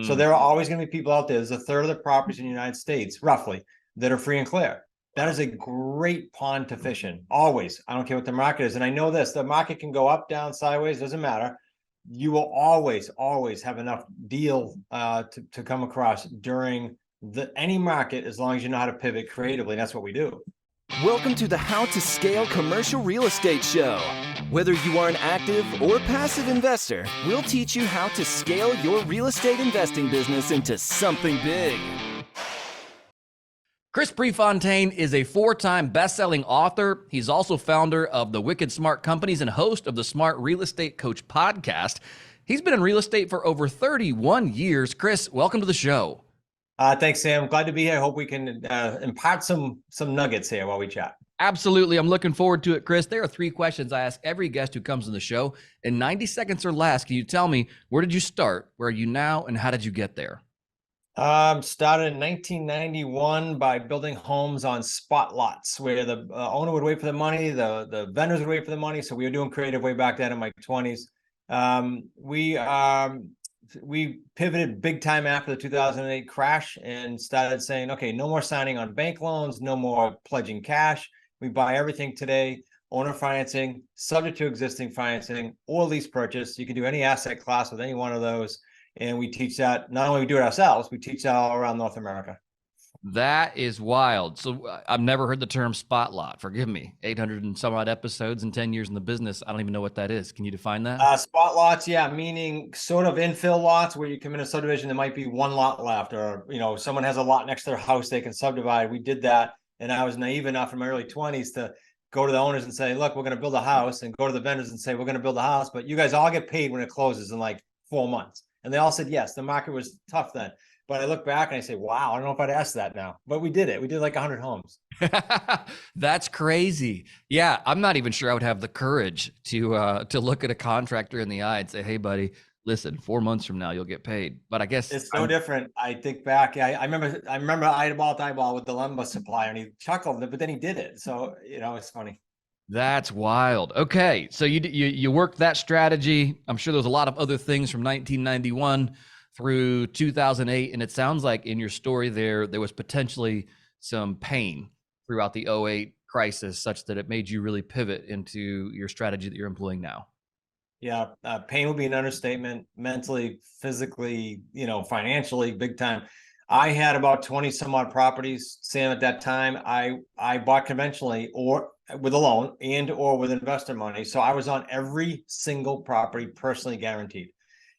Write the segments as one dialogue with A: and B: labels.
A: So there are always going to be people out there. There's a third of the properties in the United States, roughly, that are free and clear. That is a great pond to fish in. Always. I don't care what the market is. And I know this, the market can go up, down, sideways, doesn't matter. You will always have enough deal to come across during any market, as long as you know how to pivot creatively. And that's what we do.
B: Welcome to the How to Scale Commercial Real Estate Show. Whether you are an active or passive investor, we'll teach you how to scale your real estate investing business into something big.
C: Chris Prefontaine is a 4-time best-selling author. He's also founder of the Wicked Smart Companies and host of the Smart Real Estate Coach podcast. He's been in real estate for over 31 years. Chris, welcome to the show.
A: Thanks, Sam. Glad to be here. I hope we can impart some nuggets here while we chat.
C: Absolutely. I'm looking forward to it, Chris. There are 3 questions I ask every guest who comes on the show. In 90 seconds or less, can you tell me, where did you start? Where are you now? And how did you get there?
A: Started in 1991 by building homes on spot lots where the owner would wait for the money, the vendors would wait for the money. So we were doing creative way back then in my 20s. We pivoted big time after the 2008 crash and started saying, okay, no more signing on bank loans, no more pledging cash. We buy everything today, owner financing, subject to existing financing, or lease purchase. You can do any asset class with any one of those. And we teach that, not only we do it ourselves, we teach that all around North America.
C: That is wild. So I've never heard the term spot lot. Forgive me. 800 and some odd episodes and 10 years in the business. I don't even know what that is. Can you define that?
A: Spot lots, yeah, meaning sort of infill lots where you come in a subdivision, there might be one lot left, or someone has a lot next to their house they can subdivide. We did that, and I was naive enough in my early 20s to go to the owners and say, look, we're going to build a house, and go to the vendors and say, we're going to build a house, but you guys all get paid when it closes in like 4 months. And they all said yes. The market was tough then. But I look back and I say, wow, I don't know if I'd ask that now. But we did it. We did like 100 homes.
C: That's crazy. Yeah, I'm not even sure I would have the courage to look at a contractor in the eye and say, hey, buddy, listen, 4 months from now, you'll get paid. But I guess
A: it's so different. I think back. I remember eyeball to eyeball with the lumber supplier, and he chuckled, but then he did it. So, it's funny.
C: That's wild. Okay, so you worked that strategy. I'm sure there was a lot of other things from 1991 through 2008, and it sounds like in your story there was potentially some pain throughout the 2008 crisis, such that it made you really pivot into your strategy that you're employing now.
A: Yeah, pain would be an understatement. Mentally, physically, financially, big time. I had about 20 some odd properties, Sam, at that time. I bought conventionally or with a loan or with investor money. So I was on every single property personally guaranteed.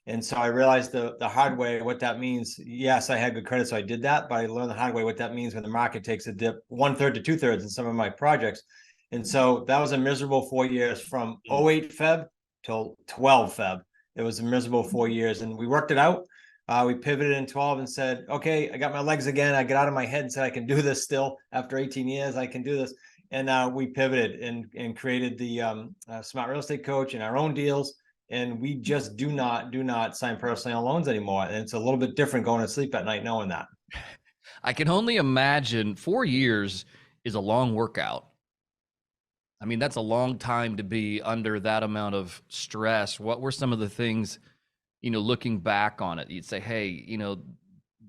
A: And so I realized the hard way what that means. Yes, I had good credit, so I did that, but I learned the hard way what that means when the market takes a dip 1/3 to 2/3 in some of my projects. And so that was a miserable 4 years from 08 Feb till 12 Feb. It was a miserable 4 years, and we worked it out. We pivoted in 12 and said, okay, I got my legs again. I got out of my head and said, I can do this still after 18 years. I can do this. And we pivoted and created the Smart Real Estate Coach and our own deals. And we just do not sign personally on loans anymore. And it's a little bit different going to sleep at night knowing that.
C: I can only imagine 4 years is a long workout. I mean, that's a long time to be under that amount of stress. What were some of the things, looking back on it, you'd say, hey,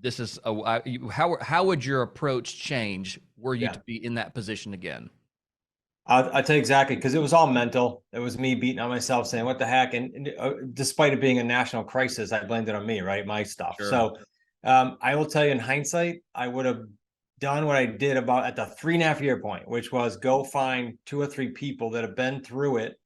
C: this is how would your approach change were you to be in that position again?
A: I'll tell you exactly, because it was all mental. It was me beating on myself saying, what the heck? And despite it being a national crisis, I blamed it on me, right? My stuff. Sure. So I will tell you in hindsight, I would have done what I did about at the 3.5 year point, which was go find 2 or 3 people that have been through it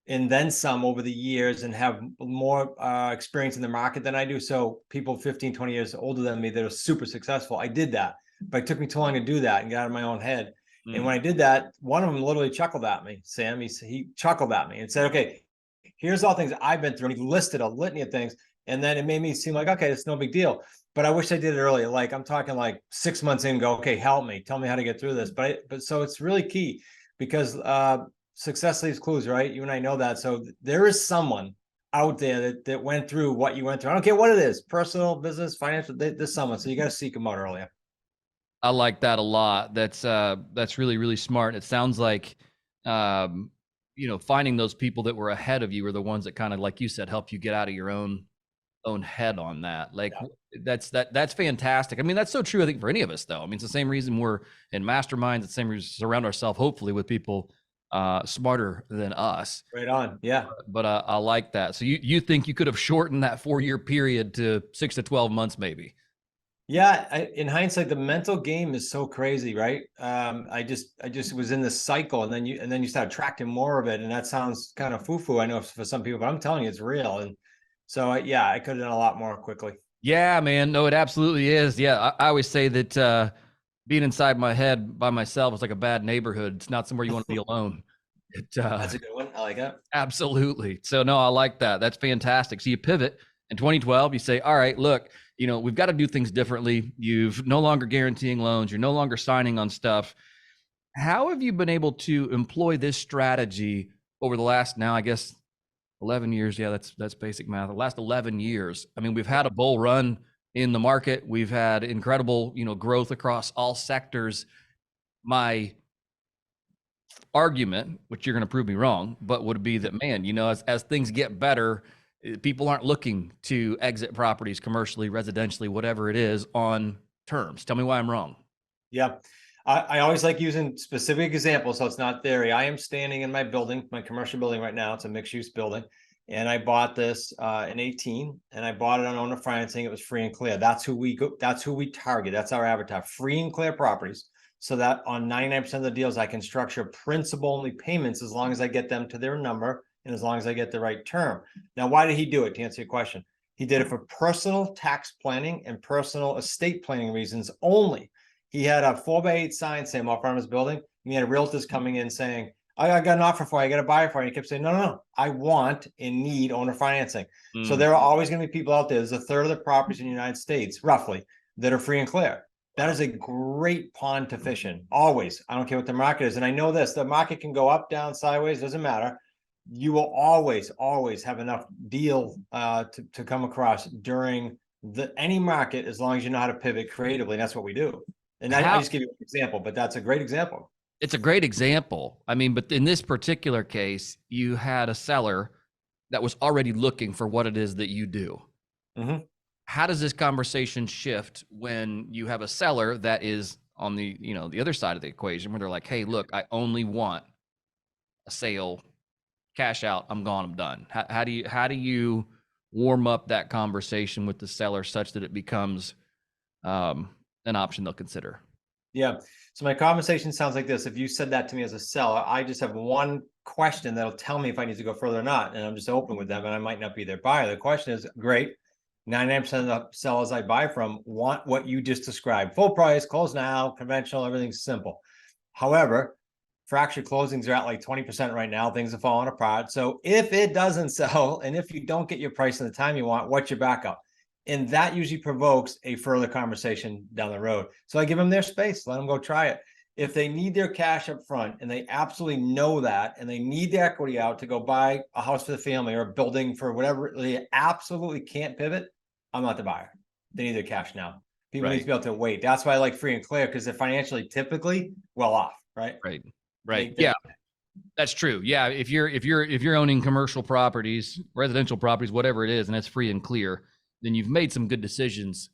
A: and then some over the years and have more experience in the market than I do. So people 15, 20 years older than me that are super successful. I did that, but it took me too long to do that and get out of my own head. And when I did that, one of them literally chuckled at me, Sam. He chuckled at me and said, okay, here's all things I've been through. And he listed a litany of things. And then it made me seem like, okay, it's no big deal. But I wish I did it earlier. Like I'm talking like 6 months in, go, okay, help me. Tell me how to get through this. But so it's really key because success leaves clues, right? You and I know that. So there is someone out there that went through what you went through. I don't care what it is, personal, business, financial, there's someone. So you got to seek them out earlier.
C: I like that a lot. That's really, really smart. It sounds like, finding those people that were ahead of you are the ones that kind of, like you said, help you get out of your own own head on that. Like
A: Yeah.
C: that's fantastic. I mean, that's so true, I think, for any of us, though. I mean, it's the same reason we're in masterminds, it's the same reason we surround ourselves, hopefully, with people smarter than us.
A: Right on. Yeah.
C: But I like that. So you think you could have shortened that 4-year period to 6 to 12 months, maybe?
A: Yeah, in hindsight, the mental game is so crazy, right? I just was in this cycle, and then you start attracting more of it, and that sounds kind of foo-foo, I know, for some people, but I'm telling you, it's real. And so, yeah, I could have done a lot more quickly.
C: Yeah, man. No, it absolutely is. Yeah, I always say that being inside my head by myself is like a bad neighborhood. It's not somewhere you want to be alone.
A: That's a good one. I like that.
C: Absolutely. So no, I like that. That's fantastic. So you pivot in 2012, you say, all right, look, we've got to do things differently. You've no longer guaranteeing loans. You're no longer signing on stuff. How have you been able to employ this strategy over the last, now I guess, 11 years? Yeah, that's basic math. The last 11 years. I mean, we've had a bull run in the market. We've had incredible, growth across all sectors. My argument, which you're going to prove me wrong, but would be that, man, as things get better, people aren't looking to exit properties commercially, residentially, whatever it is, on terms. Tell me why I'm wrong.
A: Yeah. I always like using specific examples, so it's not theory. I am standing in my building, my commercial building right now. It's a mixed-use building. And I bought this in 18, and I bought it on owner financing. It was free and clear. That's who we go. That's who we target. That's our avatar, free and clear properties. So that on 99% of the deals, I can structure principal only payments as long as I get them to their number and as long as I get the right term. Now, why did he do it? To answer your question, he did it for personal tax planning and personal estate planning reasons only. He had a 4x8 sign saying off front of his building. And he had realtors coming in saying, I got an offer for you, I got a buyer for you. And he kept saying, no, I want and need owner financing. So there are always going to be people out there. There's a third of the properties in the United States, roughly, that are free and clear. That is a great pond to fish in. Always. I don't care what the market is. And I know this, the market can go up, down, sideways, doesn't matter. You will always have enough deal to come across during any market, as long as you know how to pivot creatively. And that's what we do. And I just give you an example, but that's a great example.
C: It's a great example. I mean, but in this particular case, you had a seller that was already looking for what it is that you do.
A: Mm-hmm.
C: How does this conversation shift when you have a seller that is on the, the other side of the equation, where they're like, hey, look, I only want a sale, cash out, I'm gone, I'm done. How do you warm up that conversation with the seller such that it becomes an option they'll consider?
A: Yeah. So my conversation sounds like this. If you said that to me as a seller, I just have one question that'll tell me if I need to go further or not. And I'm just open with them, and I might not be their buyer. The question is, great. 99% of the sellers I buy from want what you just described. Full price, close now, conventional, everything's simple. However, fractured closings are at like 20% right now. Things are falling apart. So if it doesn't sell, and if you don't get your price in the time you want, what's your backup? And that usually provokes a further conversation down the road. So I give them their space, let them go try it. If they need their cash up front, and they absolutely know that, and they need the equity out to go buy a house for the family or a building for whatever, they absolutely can't pivot, I'm not the buyer. They need their cash now. People need to be able to wait. That's why I like free and clear, because they're financially typically well off, right?
C: Right. Yeah, that's true. Yeah, if you're owning commercial properties, residential properties, whatever it is, and it's free and clear, then you've made some good decisions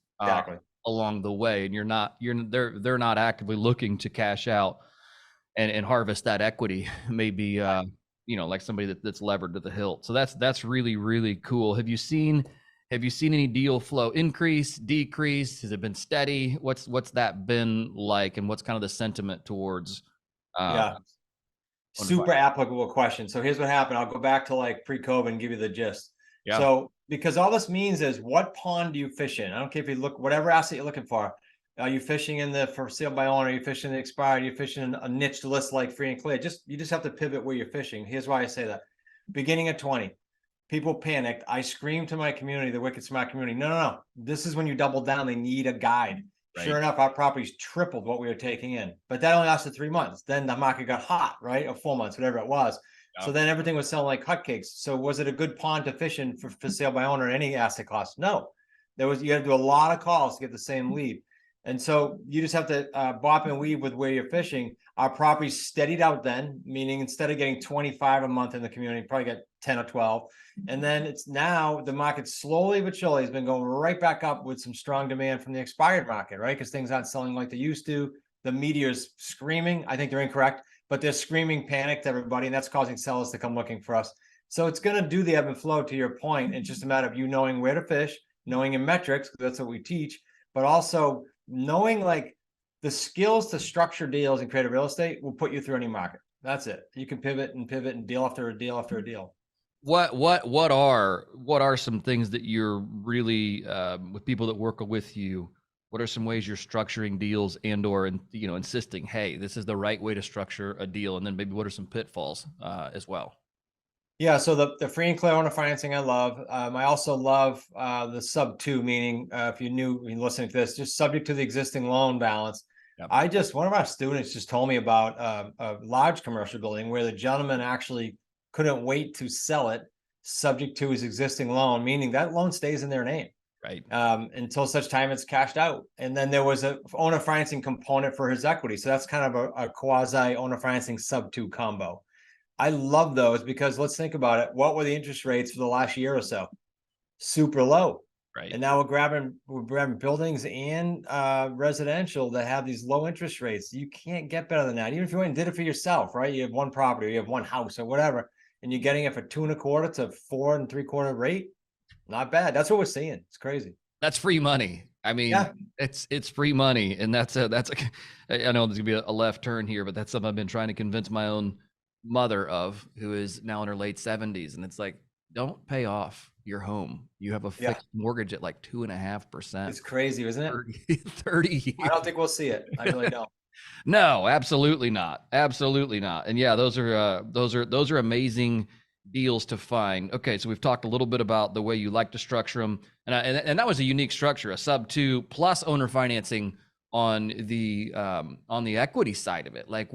C: along the way, and they're not actively looking to cash out and harvest that equity. Maybe like somebody that's levered to the hilt. So that's really, really cool. Have you seen any deal flow increase, decrease? Has it been steady? What's that been like, and what's kind of the sentiment towards
A: super applicable question. So here's what happened. I'll go back to like pre-COVID and give you the gist. So because all this means is, what pond do you fish in? I don't care if you look, whatever asset you're looking for. Are you fishing in the for sale by owner? Are you fishing the expired? Are you fishing in a niche list like free and clear? You just have to pivot where you're fishing. Here's why I say that. Beginning of 20, people panicked. I screamed to my community, the Wicked Smart community, no. This is when you double down. They need a guide. Right. Sure enough, our properties tripled what we were taking in. But that only lasted 3 months. Then the market got hot, right? Or 4 months, whatever it was. So then everything was selling like hotcakes. So was it a good pond to fish in for sale by owner in any asset class? No. You had to do a lot of calls to get the same lead. And so you just have to bop and weave with where you're fishing. Our property's steadied out then, meaning instead of getting 25 a month in the community, probably get 10 or 12. And then it's now the market slowly but surely has been going right back up with some strong demand from the expired market, right? Because things aren't selling like they used to. The media is screaming. I think they're incorrect, but they're screaming panic to everybody, and that's causing sellers to come looking for us. So it's going to do the ebb and flow, to your point. It's just a matter of you knowing where to fish, knowing in metrics, because that's what we teach, but also knowing like the skills to structure deals and creative real estate will put you through any market. That's it. You can pivot and deal after a deal after a deal.
C: What are some things that you're really with people that work with you? What are some ways you're structuring deals and or insisting, hey, this is the right way to structure a deal? And then maybe what are some pitfalls as well?
A: Yeah, so the free and clear owner financing I love. I also love the sub 2, meaning if you're listening to this, just subject to the existing loan balance. Yep. One of our students just told me about a large commercial building where the gentleman actually couldn't wait to sell it subject to his existing loan, meaning that loan stays in their name.
C: Right.
A: Until such time it's cashed out. And then there was a owner financing component for his equity. So that's kind of a quasi owner financing sub 2 combo. I love those because let's think about it. What were the interest rates for the last year or so? Super low.
C: Right.
A: And now we're grabbing buildings and residential that have these low interest rates. You can't get better than that. Even if you went and did it for yourself, right? You have one property, or you have one house or whatever, and you're getting it for 2.25% to 4.75% rate. Not bad. That's what we're seeing. It's crazy.
C: That's free money. I mean, yeah. It's free money. And I know there's gonna be a left turn here, but that's something I've been trying to convince my own mother of, who is now in her late 70s. And it's like, don't pay off your home. You have a fixed mortgage at like 2.5%.
A: It's crazy, isn't it?
C: 30 years.
A: I don't think we'll see it. I really don't.
C: No, absolutely not. Absolutely not. And yeah, those are amazing deals to find. Okay, so we've talked a little bit about the way you like to structure them, and that was a unique structure, a sub 2 plus owner financing on the equity side of it. Like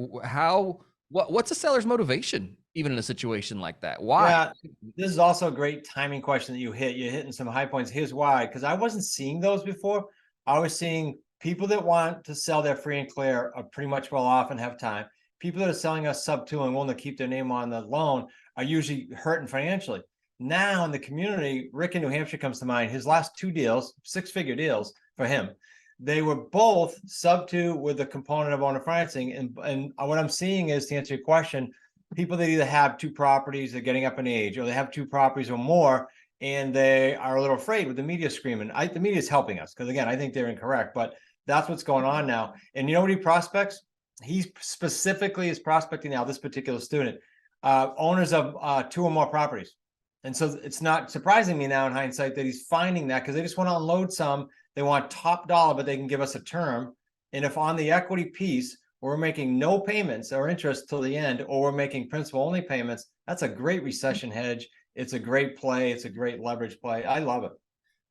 C: what's a seller's motivation even in a situation like that? Why?
A: Yeah, this is also a great timing question that you hit. You're hitting some high points. Here's why, because I wasn't seeing those before. I was seeing people that want to sell their free and clear are pretty much well off and have time. People that are selling us sub 2 and willing to keep their name on the loan are usually hurting financially. Now in the community, Rick in New Hampshire comes to mind. His last 2 deals, 6-figure deals for him, they were both sub 2 with a component of owner financing. And what I'm seeing is, to answer your question, people that either have 2 properties, they're getting up in age, or they have 2 properties or more, and they are a little afraid with the media screaming. The media is helping us because, again, I think they're incorrect, but that's what's going on now. And you know what he prospects? He specifically is prospecting now, this particular student, owners of 2 or more properties. And so it's not surprising me now in hindsight that he's finding that, because they just want to unload some. They want top dollar, but they can give us a term. And if on the equity piece, we're making no payments or interest till the end, or we're making principal only payments, that's a great recession hedge. It's a great play. It's a great leverage play. I love it.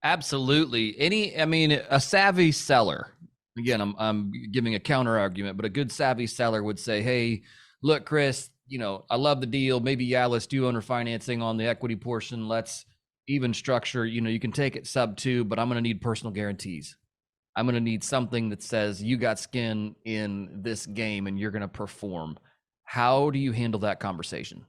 C: Absolutely. A savvy seller, again, I'm giving a counter argument, but a good savvy seller would say, hey, look, Chris, I love the deal. Maybe, let's do owner financing on the equity portion. Let's even structure, you can take it sub 2, but I'm going to need personal guarantees. I'm going to need something that says you got skin in this game and you're going to perform. How do you handle that conversation?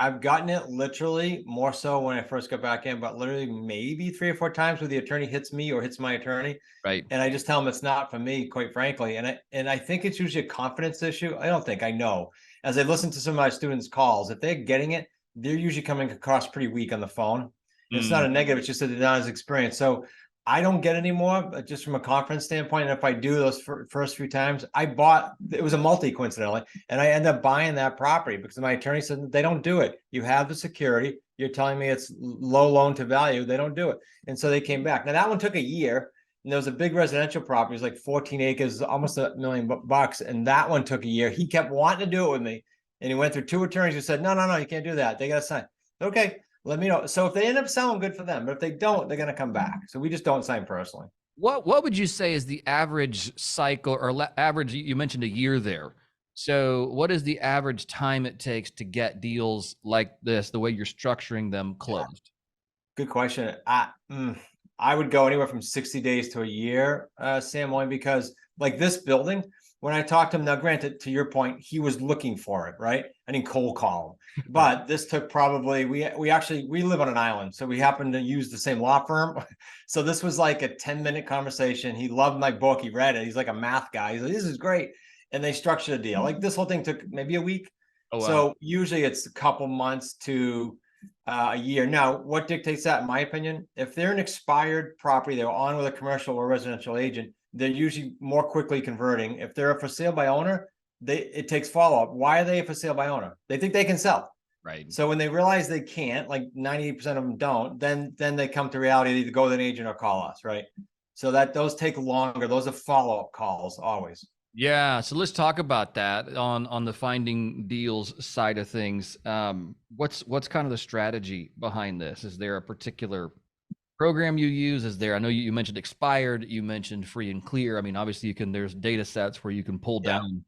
A: I've gotten it literally more so when I first got back in, but literally maybe 3 or 4 times where the attorney hits me or hits my attorney.
C: Right.
A: And I just tell them it's not for me, quite frankly. And I think it's usually a confidence issue. I know. As I listen to some of my students' calls, if they're getting it, they're usually coming across pretty weak on the phone. It's not a negative, it's just that they're not as experienced. So I don't get any more, just from a confidence standpoint. And if I do those first few times, it was a multi coincidentally, and I end up buying that property because my attorney said they don't do it. You have the security. You're telling me it's low loan to value. They don't do it. And so they came back. Now that one took a year, and there was a big residential property. It was like 14 acres, almost $1 million. And that one took a year. He kept wanting to do it with me. And he went through 2 attorneys who said, no, you can't do that. They got to sign. Okay. Let me know. So if they end up selling, good for them. But if they don't, they're going to come back. So we just don't sign personally.
C: What would you say is the average cycle or average? You mentioned a year there. So what is the average time it takes to get deals like this, the way you're structuring them, closed?
A: Good question. I would go anywhere from 60 days to a year, Sam, only because like this building, when I talked to him, now granted, to your point, he was looking for it, right? I didn't cold call him, but this took probably, we live on an island. So we happened to use the same law firm. So this was like a 10-minute conversation. He loved my book. He read it. He's like a math guy. He's like, this is great. And they structured a deal. Like this whole thing took maybe a week.
C: Oh, wow.
A: So usually it's a couple months to a year. Now, what dictates that, in my opinion? If they're an expired property, they're on with a commercial or residential agent, they're usually more quickly converting. If they're a for sale by owner, it takes follow-up. Why are they a for sale by owner? They think they can sell.
C: Right.
A: So when they realize they can't, like 98% of them don't, then they come to reality, either go with an agent or call us, right? So that those take longer. Those are follow-up calls always.
C: Yeah, so let's talk about that on the finding deals side of things. What's kind of the strategy behind this? Is there a particular program you use? Is there, I know you mentioned expired, you mentioned free and clear. I mean, obviously there's data sets where you can pull down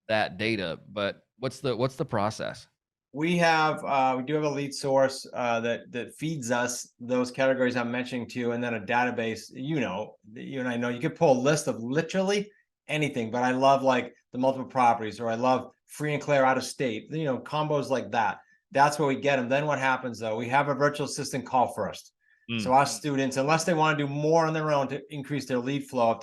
C: that data, but what's the process?
A: We do have a lead source that feeds us those categories I'm mentioning to you, and then a database. You and I know you could pull a list of literally anything, but I love like the multiple properties, or I love free and clear out of state, combos like that. That's where we get them. Then what happens though? We have a virtual assistant call first. So our students, unless they want to do more on their own to increase their lead flow, if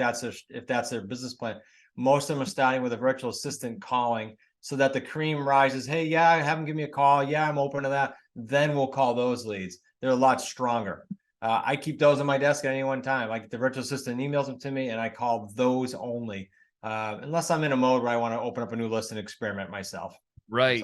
A: that's their business plan, most of them are starting with a virtual assistant calling so that the cream rises. Hey, yeah, have them give me a call. Yeah, I'm open to that. Then we'll call those leads. They're a lot stronger. I keep those on my desk at any one time. Like the virtual assistant emails them to me, and I call those only. Unless I'm in a mode where I want to open up a new list and experiment myself.
C: Right.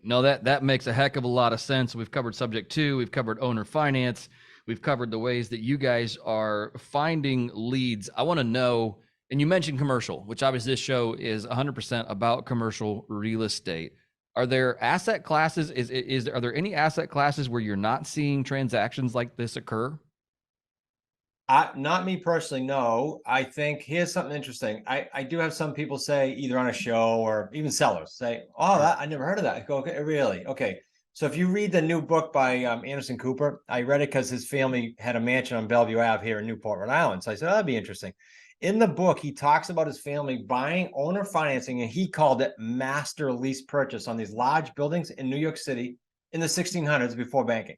C: No, that makes a heck of a lot of sense. We've covered subject 2, we've covered owner finance, we've covered the ways that you guys are finding leads. I want to know, and you mentioned commercial, which obviously this show is 100% about commercial real estate. Are there asset classes? Are there any asset classes where you're not seeing transactions like this occur?
A: Not me personally, no. I think here's something interesting. I do have some people say, either on a show or even sellers say, oh, I never heard of that. I go, okay, really? Okay. So if you read the new book by Anderson Cooper, I read it because his family had a mansion on Bellevue Ave here in Newport, Rhode Island. So I said, oh, that'd be interesting. In the book, he talks about his family buying owner financing, and he called it master lease purchase on these large buildings in New York City in the 1600s before banking.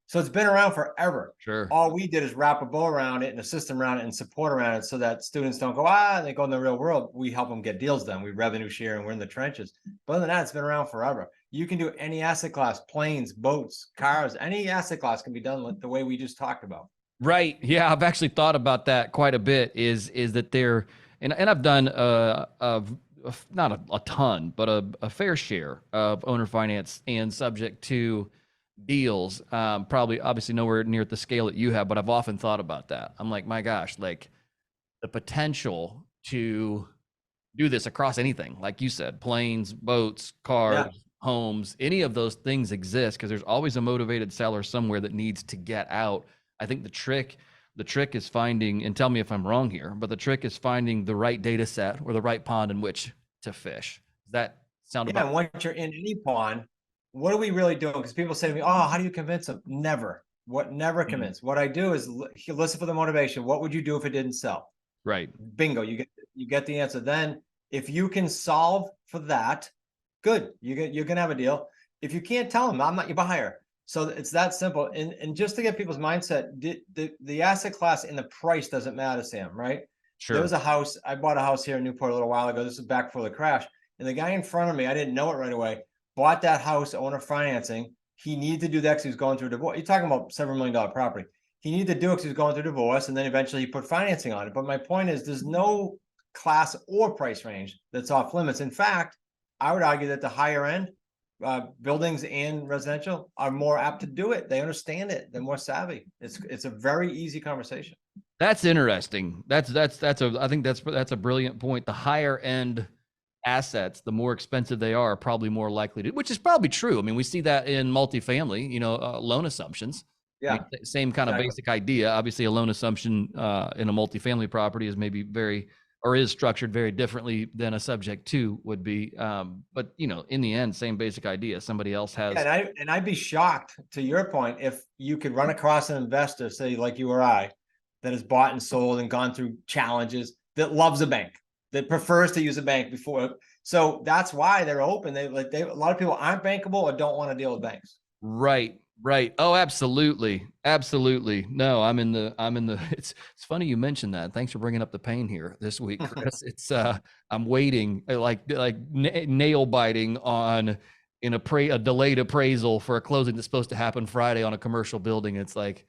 A: So it's been around forever.
C: Sure.
A: All we did is wrap a bow around it and a system around it and support around it so that students don't go, and they go in the real world. We help them get deals done. We revenue share and we're in the trenches. But other than that, it's been around forever. You can do any asset class, planes, boats, cars, any asset class can be done the way we just talked about.
C: Right. Yeah, I've actually thought about that quite a bit. Is that there, and I've done not a ton, but a fair share of owner finance and subject to deals. Probably, obviously, nowhere near at the scale that you have, but I've often thought about that. I'm like, my gosh, like the potential to do this across anything, like you said, planes, boats, cars, homes, any of those things exist because there's always a motivated seller somewhere that needs to get out. I think the trick is finding, and tell me if I'm wrong here, but the trick is finding the right data set or the right pond in which to fish. Does that sound about?
A: And once you're in any pond, what are we really doing? Because people say to me, oh, how do you convince them? Never. Never convince. What I do is listen for the motivation. What would you do if it didn't sell?
C: Right.
A: Bingo. You get the answer. Then if you can solve for that, good. You're going to have a deal. If you can't, tell them I'm not your buyer. So it's that simple. And just to get people's mindset, the asset class and the price doesn't matter, Sam, right?
C: Sure.
A: There was a house. I bought a house here in Newport a little while ago. This is back before the crash. And the guy in front of me, I didn't know it right away, bought that house, owner financing. He needed to do that because he was going through a divorce. You're talking about $7 million property. He needed to do it because he was going through divorce, and then eventually he put financing on it. But my point is, there's no class or price range that's off limits. In fact, I would argue that the higher end buildings and residential are more apt to do it. They understand it. They're more savvy. It's a very easy conversation.
C: That's interesting. I think that's a brilliant point. The higher end assets, the more expensive they are probably more likely to, which is probably true. I mean, we see that in multifamily, loan assumptions.
A: Yeah.
C: I mean, same kind of basic idea. Obviously, a loan assumption in a multifamily property is maybe is structured very differently than a subject to would be. But in the end, same basic idea. Somebody else has.
A: And I'd be shocked, to your point, if you could run across an investor, say like you or I, that has bought and sold and gone through challenges, that loves a bank, that prefers to use a bank before. So that's why they're open. A lot of people aren't bankable or don't want to deal with banks.
C: Right. Oh, absolutely. No, I'm in the, it's funny you mentioned that. Thanks for bringing up the pain here this week, Chris. It's, I'm waiting like nail biting on a delayed appraisal for a closing that's supposed to happen Friday on a commercial building. It's like,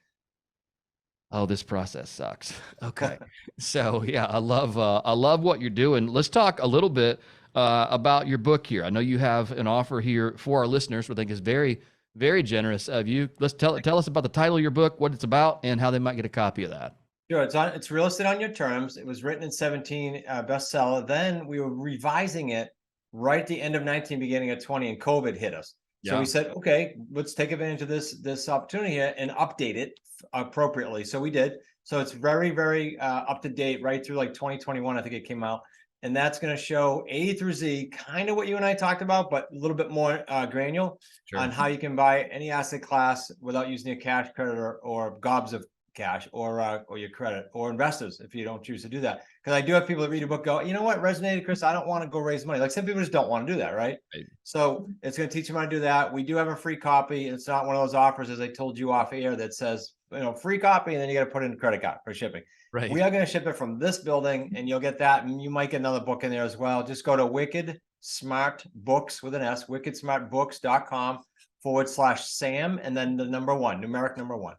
C: oh, this process sucks. Okay. So yeah, I love what you're doing. Let's talk a little bit about your book here. I know you have an offer here for our listeners, which I think is very, very generous of you. Let's tell us about the title of your book, what it's about, and how they might get a copy of that.
A: Sure. It's Real Estate on Your Terms. It was written in 17, bestseller. Then we were revising it right at the end of 19, beginning of 20, and COVID hit us. So we said, okay, let's take advantage of this opportunity here and update it appropriately. So we did. So it's very, very up to date, right through like 2021, I think it came out. And that's going to show A through Z, kind of what you and I talked about, but a little bit more granular on how you can buy any asset class without using your cash, credit, or gobs of cash, or your credit, or investors if you don't choose to do that. Because I do have people that read a book go, you know what, resonated, Chris, I don't want to go raise money. Like some people just don't want to do that, right? So it's going to teach them how to do that. We do have a free copy. It's not one of those offers, as I told you off air, that says, free copy, and then you got to put in a credit card for shipping.
C: Right.
A: We are going to ship it from this building, and you'll get that, and you might get another book in there as well. Just go to Wicked Smart Books with an S, wickedsmartbooks.com/Sam, and then the numeric number one.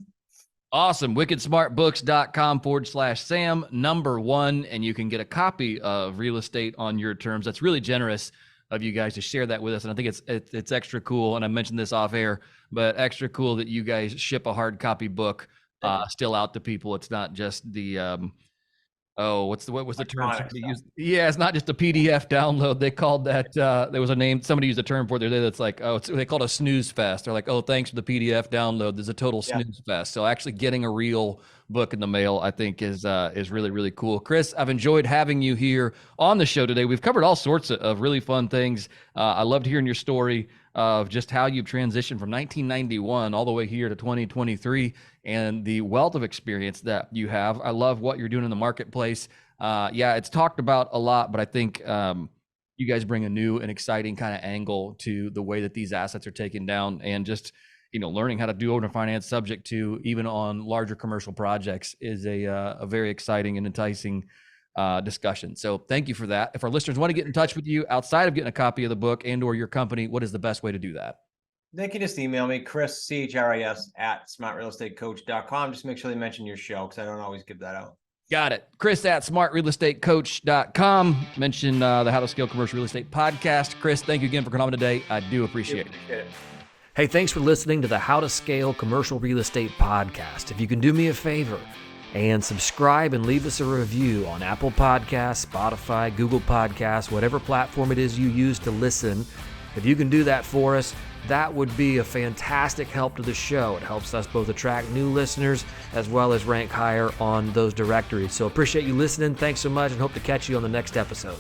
C: Awesome. wickedsmartbooks.com/Sam, number one, and you can get a copy of Real Estate on Your Terms. That's really generous of you guys to share that with us. And I think it's extra cool. And I mentioned this off air, but extra cool that you guys ship a hard copy book still out to people. It's not just the, what was the term somebody used? Yeah, it's not just a PDF download. They called that, there was a name, somebody used a term for it the other day that's like, they called it a snooze fest. They're like, oh, thanks for the PDF download. There's a total snooze fest. So actually getting a real book in the mail, I think is really, really cool. Chris, I've enjoyed having you here on the show today. We've covered all sorts of really fun things. I loved hearing your story of just how you've transitioned from 1991 all the way here to 2023 and the wealth of experience that you have. I love what you're doing in the marketplace. It's talked about a lot, but I think you guys bring a new and exciting kind of angle to the way that these assets are taken down, and just learning how to do owner finance subject to even on larger commercial projects is a very exciting and enticing discussion. So thank you for that. If our listeners want to get in touch with you outside of getting a copy of the book and or your company, what is the best way to do that?
A: They can just email me, Chris, CHRIS @smartrealestatecoach.com. Just make sure they mention your show, because I don't always give that out.
C: Got it. Chris @smartrealestatecoach.com. Mention the How to Scale Commercial Real Estate podcast. Chris, thank you again for coming on today. I do appreciate it.
D: Hey, thanks for listening to the How to Scale Commercial Real Estate podcast. If you can do me a favor and subscribe and leave us a review on Apple Podcasts, Spotify, Google Podcasts, whatever platform it is you use to listen, if you can do that for us, that would be a fantastic help to the show. It helps us both attract new listeners as well as rank higher on those directories. So appreciate you listening. Thanks so much, and hope to catch you on the next episode.